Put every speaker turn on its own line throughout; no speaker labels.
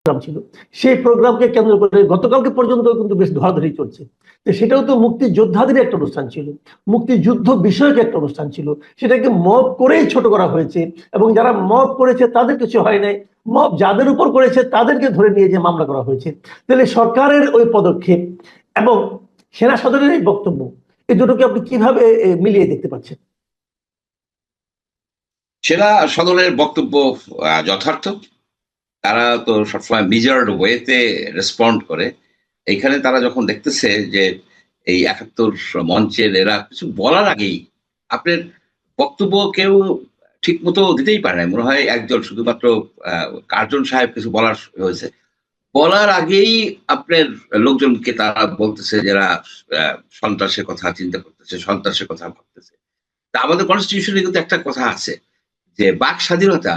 Programme ছিল, সেই প্রোগ্রামকে কেন্দ্র করে গতকালকে পর্যন্ত কিন্তু বেশ ধরাধরি চলছে। তো সেটাও তো মুক্তিযোদ্ধাদের একটা অনুষ্ঠান ছিল, মুক্তিযুদ্ধ বিষয়ক একটা অনুষ্ঠান ছিল, সেটাকে মব করেই ছোট করা হয়েছে। এবং যারা মব করেছে তাদের কিছু হয় নাই, মব যাদের উপর করেছে তাদেরকে ধরে নিয়ে যে মামলা করা হয়েছে। তাহলে সরকারের ওই পদক্ষেপ এবং সেনা সদরের এই বক্তব্য, এই দুটোকে আপনি কিভাবে মিলিয়ে দেখতে পাচ্ছেন?
সেনা সদরের বক্তব্য যথার্থ। তারা তো সবসময় মেজার্ড ওয়েতে রেসপন্ড করে। এখানে তারা যখন দেখতেছে যে এই ৭১ মঞ্চের এরা কিছু বলার আগেই আপনার বক্তব্য কেউ ঠিক মতো দিতেই পারে না। মনে হয় একজন শুধুমাত্র কার্জন সাহেব কিছু বলার হয়েছে। বলার আগেই আপনার লোকজনকে তারা বলতেছে যারা সন্ত্রাসের কথা চিন্তা করতেছে, সন্ত্রাসের কথা ভাবতেছে। তা আমাদের কনস্টিটিউশনে কিন্তু একটা কথা আছে যে বাক স্বাধীনতা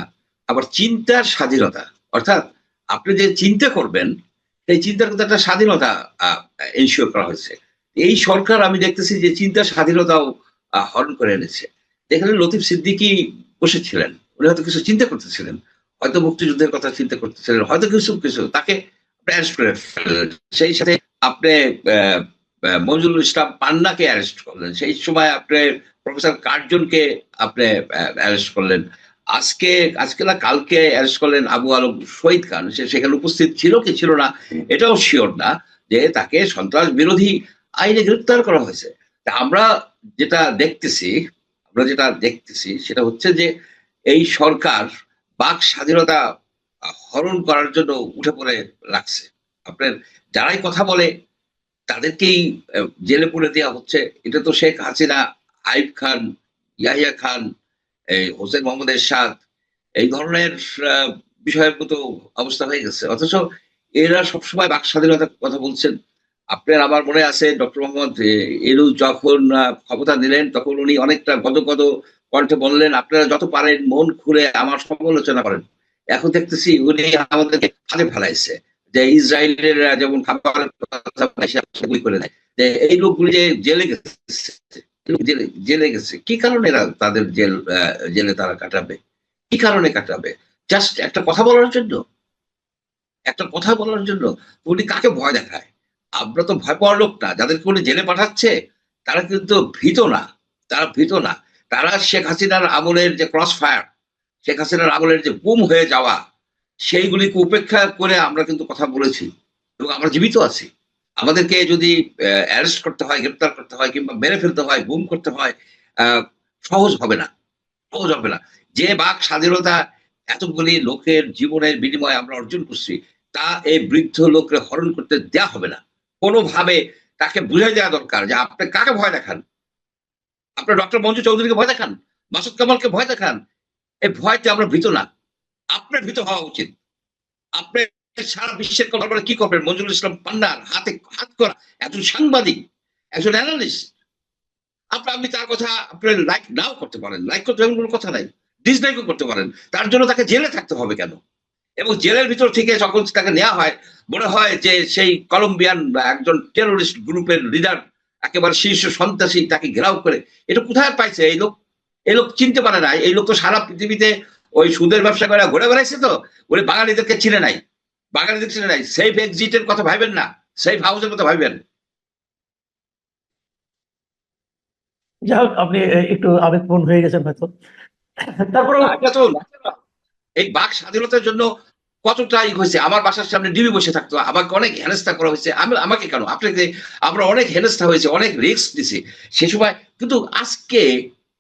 আবার চিন্তার স্বাধীনতা। অর্থাৎ আপনি যে চিন্তা করবেন সেই চিন্তার কিন্তু একটা স্বাধীনতা এনশিওর করা হয়েছে। এই সরকার আমি দেখতেছি যে চিন্তার স্বাধীনতাও হরণ করে এনেছে। এখানে লতিফ সিদ্দিকী বসেছিলেন, উনি হয়তো কিছু চিন্তা করতেছিলেন, হয়তো মুক্তিযুদ্ধের কথা চিন্তা করতেছিলেন, হয়তো কিছু কিছু তাকে অ্যারেস্ট করে ফেললেন। সেই সাথে আপনি মঞ্জুরুল ইসলাম পান্নাকে অ্যারেস্ট করলেন, সেই সময় আপনি প্রফেসর কার্জনকে আপনি অ্যারেস্ট করলেন। আজকে না কালকে অ্যারেস্ট করলেন আবু আলম শহীদ খান। সে সেখানে উপস্থিত ছিল কি ছিল না এটাও শিওর না, যে তাকে সন্ত্রাস বিরোধী আইনে গ্রেপ্তার করা হয়েছে। তা আমরা যেটা দেখতেছি সেটা হচ্ছে যে এই সরকার বাক স্বাধীনতা হরণ করার জন্য উঠে পড়ে লাগছে। আপনার যারাই কথা বলে তাদেরকেই জেলে পুরে দেওয়া হচ্ছে। এটা তো শেখ হাসিনা, আইব খান, ইয়াহিয়া খান, এই হোসেন মোহাম্মদ এরশাদ, এই ধরনের বিষয়ের মতো অবস্থা হয়ে গেছে। অথচ এরা সবসময় বাক স্বাধীনতার কথা বলছেন। আপনার আমার মনে আছে ডক্টর মোহাম্মদ ইউনূস যখন ক্ষমতা নিলেন তখন উনি অনেকটা গদগদ কণ্ঠে বললেন, আপনারা যত পারেন মন খুলে আমার সমালোচনা করেন। এখন দেখতেছি উনি আমাদেরকে ফাঁদে ফেলাইছে, যে ইসরায়েলের যেমন খাবার সেগুলি করে দেয়, যে এই লোকগুলি যে জেলে গেছে, জেলে গেছে কি কারণে এরা তাদের জেলে তারা কাটাবে, কি কারণে কাটাবে? জাস্ট একটা কথা বলার জন্য, একটা কথা বলার জন্য। উনি কাকে ভয় দেখায়? আমরা তো ভয় পাওয়ার লোক না। যাদেরকে উনি জেলে পাঠাচ্ছে তারা কিন্তু ভীত না, তারা ভীত না। তারা শেখ হাসিনার আমলের যে ক্রস ফায়ার, শেখ হাসিনার আমলের যে গুম হয়ে যাওয়া, সেইগুলিকে উপেক্ষা করে আমরা কিন্তু কথা বলেছি এবং আমরা জীবিত আছি। আমাদেরকে যদি অ্যারেস্ট করতে হয়, গ্রেপ্তার করতে হয় কিংবা মেরে ফেলতে হয়, গুম করতে হয়, সহজ হবে না, সহজ হবে না। যে বাক স্বাধীনতা এতগুলি লোকের জীবনের বিনিময়ে আমরা অর্জন করছি, তা এই বৃদ্ধ লোককে হরণ করতে দেয়া হবে না। কোনোভাবে তাকে বুঝাই দেওয়া দরকার যে আপনি কাকে ভয় দেখান? আপনার ডক্টর মঞ্জু চৌধুরীকে ভয় দেখান, মাসুদ কামালকে ভয় দেখান। এই ভয়তে আমরা ভীত না, আপনার ভীত হওয়া উচিত। আপনি সারা বিশ্বের কথা বলে কি করবেন? মঞ্জুরুল ইসলাম পান্নার হাতে হাত করা একজন সাংবাদিক, একজন অ্যানালিস্ট। আপনি তার কথা আপনার লাইক নাও করতে পারেন, লাইক করতে এমন কোনো কথা নাই, ডিসলাইকও করতে পারেন। তার জন্য তাকে জেলে থাকতে হবে কেন? এবং জেলের ভিতর থেকে যখন তাকে নেওয়া হয় মনে হয় যে সেই কলম্বিয়ান একজন টেরোরিস্ট গ্রুপের লিডার, একেবারে শীর্ষ সন্ত্রাসী, তাকে ঘেরাও করে। এটা কোথায় পাইছে এই লোক? এই লোক চিনতে পারে না। এই লোক তো সারা পৃথিবীতে ওই সুদের ব্যবসা করে ঘুরে বেড়াইছে, তো উনি বাঙালিদেরকে চিনে নাই, বাঙালিদের চিনে নাই। সেফ এক্সিটের কথা ভাবেন না, সেফ হাউসের কথা ভাবেন।
যাই হোক, আপনি একটু আবেগপ্রবণ হয়ে গেছেন হয়তো। তারপরে
এটা তো এই বাক স্বাধীনতার জন্য কতটাই হয়েছে। আমার বাসার সামনে ডিবি বসে থাকতো, আমাকে অনেক হেনস্থা করা হয়েছে। আমাকে কেন, আপনাকে, আমরা অনেক হেনস্থা হয়েছে, অনেক রিস্ক দিছি সে সময়। কিন্তু আজকে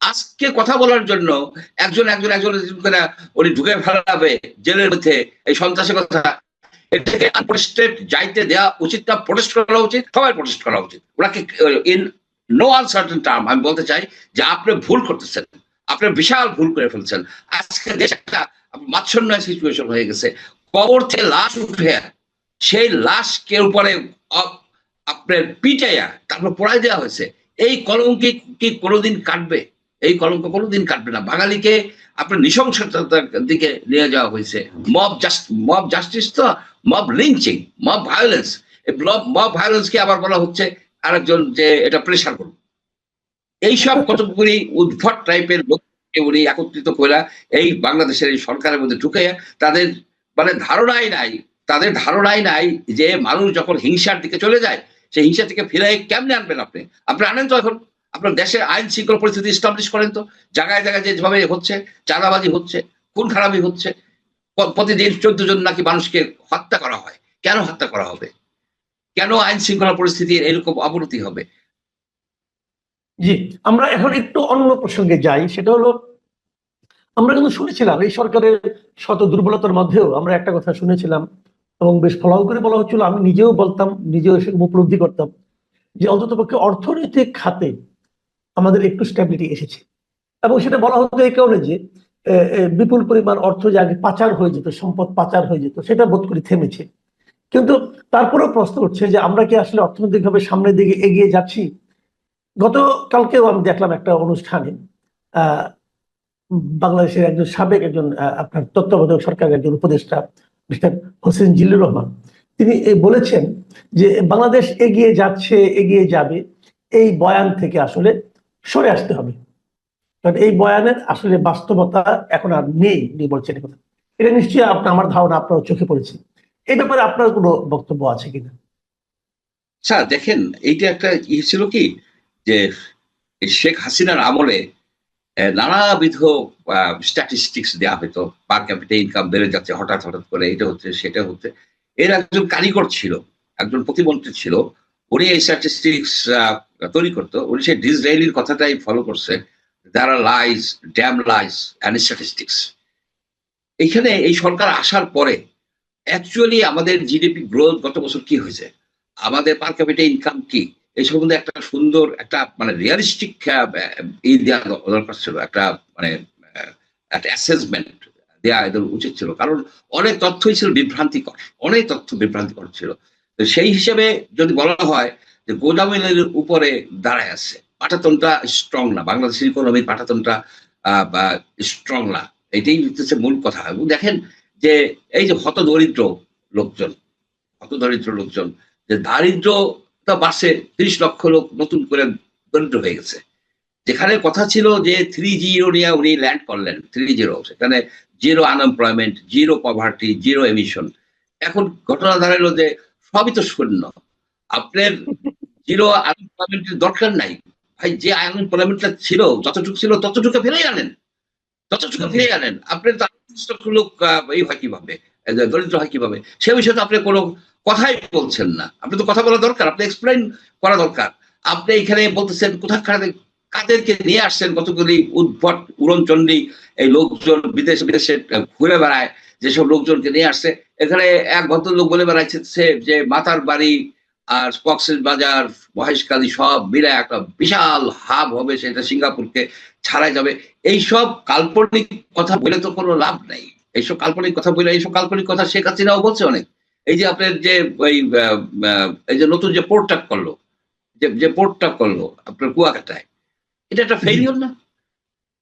আজকে কথা বলার জন্য একজন একজন একজন করে উনি ঢুকে ফেলাবে জেলের মধ্যে এই সন্ত্রাসের কথা। এটাকে আনপ্রোটেস্টেড যাইতে দেওয়া উচিত না, প্রোটেস্ট করা উচিত, সবাই প্রোটেস্ট করা উচিত। ওনাকে ইন নো আনসার্টেন টার্ম আমি বলতে চাই যে আপনি ভুল করতেছেন, আপনি বিশাল ভুল করে ফেলছেন। আজকে দেশ একটা মাচ্ছন্ন সিচুয়েশন হয়ে গেছে। কবর থেকে লাশ উঠে সেই লাশকে উপরে আপনার পিটাইয়া তারপর পোড়াই দেওয়া হয়েছে। এই কলঙ্ক কি কোনোদিন কাটবে? এই কলঙ্ক কোনোদিন কাটবে না। বাঙালিকে আপনার নৃশংসতার দিকে নিয়ে যাওয়া হয়েছে। মব জাস্টিস তো মব লিঞ্চিং, মব ভায়োলেন্স। এই মব ভায়োলেন্স কে আবার বলা হচ্ছে আরেকজন যে এটা প্রেশার করুন। এইসব কতগুলি উদ্ভট টাইপের লোককে উনি একত্রিত করে এই বাংলাদেশের এই সরকারের মধ্যে ঢুকে তাদের মানে ধারণাই নাই তাদের ধারণাই নাই যে মানুষ যখন হিংসার দিকে চলে যায় সেই হিংসা থেকে ফিরে কেমনে আনবেন আপনি। আপনি আনেন তো এখন আপনার দেশে আইন শৃঙ্খলা পরিস্থিতি এস্টাবলিশ করেন তো। জায়গায় জায়গায় যেভাবে হচ্ছে, চাঁদাবাজি হচ্ছে, খুন খারাপি হচ্ছে, প্রতিদিন 14 জন নাকি মানুষকে হত্যা করা হয়। কেন হত্যা করা হবে? কেন আইন শৃঙ্খলা পরিস্থিতির এরকম অবনতি হবে?
জি, আমরা এখন একটু অন্য প্রসঙ্গে যাই। সেটা হলো, আমরা কিন্তু শুনেছিলাম এই সরকারের শত দুর্বলতার মধ্যেও আমরা একটা কথা শুনেছিলাম এবং বেশ ফলাও করে বলা হচ্ছিল, আমি নিজেও বলতাম, নিজেও এসে উপলব্ধি করতাম যে অন্ততপক্ষে অর্থনৈতিক খাতে আমাদের একটু স্ট্যাবিলিটি এসেছে। এবং সেটা বলা হতো এই কারণে যে বিপুল পরিমাণ অর্থ যে আগে পাচার হয়ে যেত, সম্পদ পাচার হয়ে যেত, সেটা বোধ করি থেমেছে। কিন্তু তারপরেও প্রশ্ন উঠছে যে আমরা কি আসলে অর্থনৈতিকভাবে সামনের দিকে এগিয়ে যাচ্ছি? গতকালকেও আমি দেখলাম একটা অনুষ্ঠানে আহ বাংলাদেশের একজন সাবেক একজন আপনার তত্ত্বাবধায়ক সরকারের একজন উপদেষ্টা মিস্টার হোসেন জিল্লুর রহমান, তিনি বলেছেন যে বাংলাদেশ এগিয়ে যাচ্ছে, এগিয়ে যাবে, এই বয়ান থেকে আসলে সরে আসতে হবে, কারণ এই বয়ানের আসলে বাস্তবতা এখন আর নেই, উনি বলছেন কথা। এটা নিশ্চয়ই আমার ধারণা আপনার চোখে পড়েছে। এই ব্যাপারে আপনার কোনো বক্তব্য আছে কিনা?
স্যার দেখেন, এইটা একটা ছিল কি যে শেখ হাসিনার আমলে নানাবিধ স্ট্যাটিস্টিক্স দেওয়া হতো, পার ক্যাপিটা ইনকাম বেড়ে যাচ্ছে হঠাৎ হঠাৎ করে, এটা হচ্ছে সেটা হচ্ছে। এর একজন কারিগর ছিল, একজন প্রতিমন্ত্রী ছিল, উনি এই স্ট্যাটিস্টিক্স তৈরি করতো। উনি সেই ডিসরায়েলির কথাটাই ফলো করছে, there are lies, damn lies and statistics. এখানে এই সরকার আসার পরে অ্যাকচুয়ালি আমাদের জিডিপি গ্রোথ গত বছর কি হয়েছে, আমাদের পার ক্যাপিটা ইনকাম কি, এই সম্বন্ধে একটা সুন্দর একটা মানে রিয়ালিস্টিক দেওয়া দরকার ছিল, একটা মানে একটা অ্যাসেসমেন্ট দেওয়া এদের উচিত ছিল। কারণ অনেক তথ্যই ছিল বিভ্রান্তিকর, অনেক তথ্য বিভ্রান্তিকর ছিল। তো সেই হিসেবে যদি বলা হয় যে গোদামের উপরে দাঁড়ায় আছে, পাটাতনটা স্ট্রং না, বাংলাদেশের ইকোনমির পাটাতনটা স্ট্রং না, এটাই হচ্ছে মূল কথা। এবং দেখেন যে এই যে হতদরিদ্র লোকজন, হতদরিদ্র লোকজন, যে দারিদ্রতা বাড়ছে, 30 লক্ষ লোক নতুন করে দরিদ্র হয়ে গেছে। যেখানে কথা ছিল যে 3-0 নিয়ে উনি ল্যান্ড করলেন, 3-0, সেখানে zero unemployment, zero poverty, zero emission. এখন ঘটনা দাঁড়ালো যে সবই তো শূন্য। আপনার জিরো আনএমপ্লয়মেন্টের দরকার নাই ভাই, যে আনএমপ্লয়মেন্টটা ছিল যতটুকু ছিল ততটুকু ফিরেই আনেন, যতটুকু ফিরে আনেন। আপনার লোক এই হয় কিভাবে, দরিদ্র হয় কিভাবে, সে বিষয়ে তো আপনি কোনো কথাই বলছেন না। আপনি তো কথা বলা দরকার, আপনি এক্সপ্লেইন করা দরকার। আপনি এখানে বলতেছেন কোথাকার কাদেরকে নিয়ে আসছেন, কতগুলি উদ্ভট উড়নচণ্ডী এই লোকজন বিদেশে বিদেশে ঘুরে বেড়ায়, যেসব লোকজনকে নিয়ে আসছে। এখানে এক ভদ্রলোক বলে বেড়াচ্ছে যে মাতার বাড়ি আর কক্সেস বাজার, মহেশখালী সব মিলে একটা বিশাল হাব হবে, সেটা সিঙ্গাপুরকে ছাড়াই যাবে। এইসব কাল্পনিক কথা বলে তো কোনো লাভ নাই। এইসব কাল্পনিক কথা বলে, এইসব কাল্পনিক কথা শেখ হাসিনাও বলছে অনেক। এই যে আপনার যে ওই এই যে নতুন যে পোর্টটা করলো, যে পোর্টটা করলো আপনার কুয়াকাটায়, এটা একটা ফেলিওর না?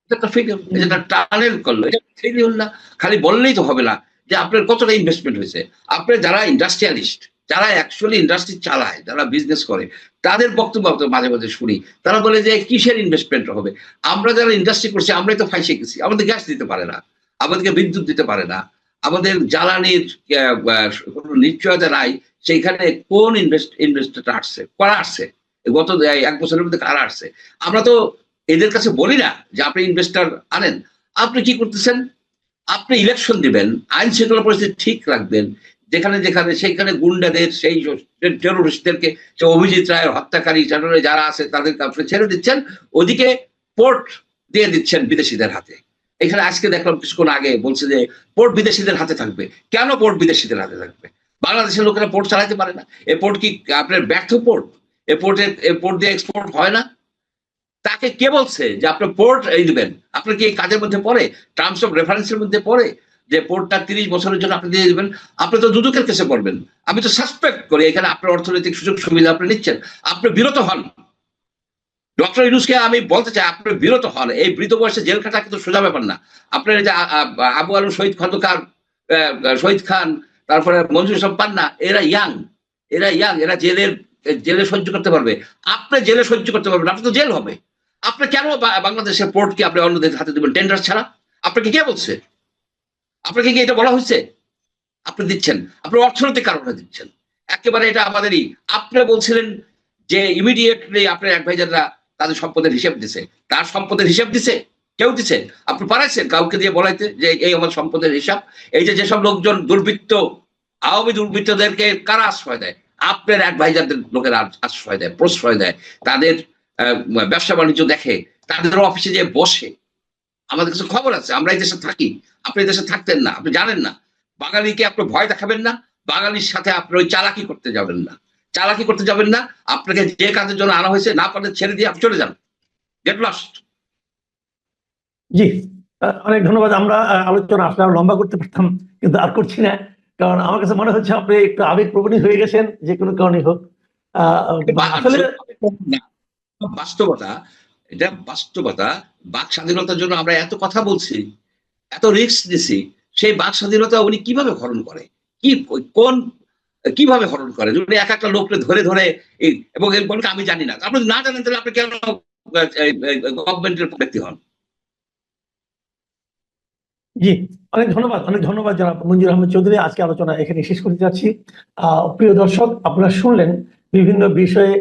এটা একটা ফেলিওর। এটা একটা টানেল করলো, এটা ফেলিওর না? খালি বললেই তো হবে না যে আপনার কতটা ইনভেস্টমেন্ট হয়েছে। আপনার যারা ইন্ডাস্ট্রিয়ালিস্ট, যারা অ্যাকচুয়ালি ইন্ডাস্ট্রি চালায়, যারা বিজনেস করে, তাদের বক্তব্য মাঝে মাঝে শুনি। তারা বলে যে কিসের ইনভেস্টমেন্ট হবে, আমরা যারা ইন্ডাস্ট্রি করছি আমরাই তো ফাইসে গেছি। আমাদের গ্যাস দিতে পারে না, আমাদেরকে বিদ্যুৎ দিতে পারে না, আমাদের জ্বালানির কোনো নিশ্চয়তা নাই। সেইখানে কোন ইনভেস্টরটা আসছে, কারা আসছে, গত 1 বছরের মধ্যে কারা আসছে? আমরা তো এদের কাছে বলি না যে আপনি ইনভেস্টর আনেন। আপনি কি করতেছেন? আপনি ইলেকশন দিবেন, আইন শৃঙ্খলা পরিস্থিতি ঠিক রাখবেন, যেখানে যেখানে সেইখানে গুন্ডাদের, সেই টেরোরিস্টদেরকে, সে অভিজিৎ রায়ের হত্যাকারী যারা আছে তাদেরকে আপনি ছেড়ে দিচ্ছেন, ওদিকে পোর্ট দিয়ে দিচ্ছেন বিদেশিদের হাতে। এখানে আজকে দেখলাম কিছুক্ষণ আগে বলছে যে পোর্ট বিদেশিদের হাতে থাকবে। কেন পোর্ট বিদেশিদের হাতে থাকবে? বাংলাদেশের লোকেরা পোর্ট চালাতে পারে না? এ পোর্ট কি আপনার ব্যর্থ পোর্ট? এ পোর্ট দিয়ে এক্সপোর্ট হয় না? তাকে কে বলছে যে আপনি পোর্ট এই দিবেন? আপনার কি এই কাজের মধ্যে পড়ে, টার্মস অফ রেফারেন্সের মধ্যে পড়ে যে পোর্টটা 30 বছরের জন্য আপনি দিয়ে দিবেন? আপনি তো দুদকের কেসে পড়বেন। আমি তো সাসপেক্ট করি এখানে আপনার অর্থনৈতিক সুযোগ সুবিধা আপনি নিচ্ছেন। আপনি বিরত হন। ডক্টর ইউনূসকে আমি বলতে চাই, আপনি বিরত হন। এই বৃদ্ধ বয়সে জেল খাটা কিন্তু সোজা ব্যাপার না। আপনার এই যে আবু আলম শহীদ খন্দকার, শহীদ খান, তারপরে মঞ্জুর সব পান্না, এরা ইয়াং, এরা জেলে সহ্য করতে পারবে। আপনি জেলে সহ্য করতে পারবেন, আপনি তো জেল হবে। আপনি কেন বাংলাদেশের পোর্টকে আপনি অন্যদের হাতে দেবেন টেন্ডার ছাড়া? আপনাকে কে বলছে? আপনাকে কি এটা বলা হয়েছে? আপনি দিচ্ছেন, আপনি অর্থনৈতিক কারণে দিচ্ছেন। একেবারে এটা আমাদেরই। আপনি বলছিলেন যে ইমিডিয়েটলি আপনার অ্যাডভাইজাররা তাদের সম্পদের হিসাব দিছে। তার সম্পদের হিসাব দিছে? কেউ দিছে? আপনি পারাইছেন কাউকে দিয়ে বলাইতে যে এই আমার সম্পদের হিসাব? এই যে যেসব লোকজন দুর্বৃত্ত, আওয়ামী দুর্বৃত্তদেরকে কারা আশ্রয় দেয়? আপনার অ্যাডভাইজারদের লোকেরা আশ্রয় দেয়, প্রশ্রয় দেয়। তাদের ব্যবসা-বাণিজ্য দেখে, তাদের অফিসে যেয়ে বসে। আমাদের কাছে খবর আছে। আমরা এই দেশে থাকি। আপনি এই দেশে থাকতেন না। আপনি জানেন না। বাঙালিকে আপনি ভয় দেখাবেন না। বাঙালির সাথে আপনি ওই চালাকি করতে যাবেন না। চালাকি করতে যাবেন না। আপনাকে যে কাজের জন্য আনা হয়েছে না পারলে ছেড়ে দিয়ে আপনি চলে যান। Get lost.
জি, অনেক ধন্যবাদ। আমরা আলোচনা আসলে আরো লম্বা করতে পারতাম, কিন্তু আর করছি না। কারণ আমার কাছে মনে হচ্ছে আপনি একটু আবেগপ্রবণই হয়ে গেছেন, যে কোনো কারণেই হোক। আসলে
বাস্তবতা, এটা বাস্তবতা। বাক স্বাধীনতার জন্য আমরা এত কথা বলছি, এত রিস্ক দিছি। সেই বাক স্বাধীনতা উনি কিভাবে হরণ করে? কি কোন কিভাবে হরণ করে? উনি এক একটা লোককে ধরে ধরে এবং বলকে আমি জানি না। আপনি না জানেন তাহলে আপনি কেন গভর্নমেন্টের ব্যক্তি হন?
জি, অনেক ধন্যবাদ, অনেক ধন্যবাদ জনাব মঞ্জুর আহমেদ চৌধুরী। আজকে আলোচনা এখানে শেষ করতে যাচ্ছি। প্রিয় দর্শক, আপনারা শুনলেন বিভিন্ন বিষয়ে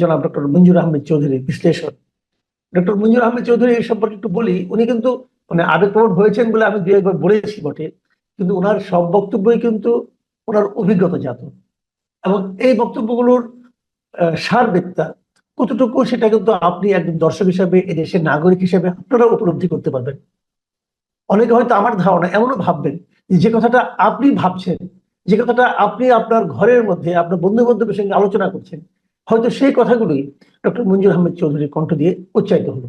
জনাব ডক্টর মঞ্জুর আহমেদ চৌধুরীর বিশ্লেষণ। ডক্টর মঞ্জুর আহমেদ চৌধুরী এই সম্পর্কে একটু বলি। উনি কিন্তু মানে আবেগপ্রবণ হয়েছেন বলে আমি দু একবার বলেছি বটে, কিন্তু ওনার সব বক্তব্যই কিন্তু ওনার অভিজ্ঞতাজাত, এবং এই বক্তব্যগুলোর সারবেত্তা কতটুকু সেটা কিন্তু আপনি একজন দর্শক হিসাবে, এদেশের নাগরিক হিসেবে আপনারা উপলব্ধি করতে পারবেন। অনেকে হয়তো আমার ধারণা এমনও ভাববেন যে কথাটা আপনি ভাবছেন, যে কথাটা আপনি আপনার ঘরের মধ্যে আপনার বন্ধু বান্ধবের সঙ্গে আলোচনা করছেন, হয়তো সেই কথাগুলোই ডক্টর মঞ্জুর আহমেদ চৌধুরীর কণ্ঠ দিয়ে উচ্চারিত হলো।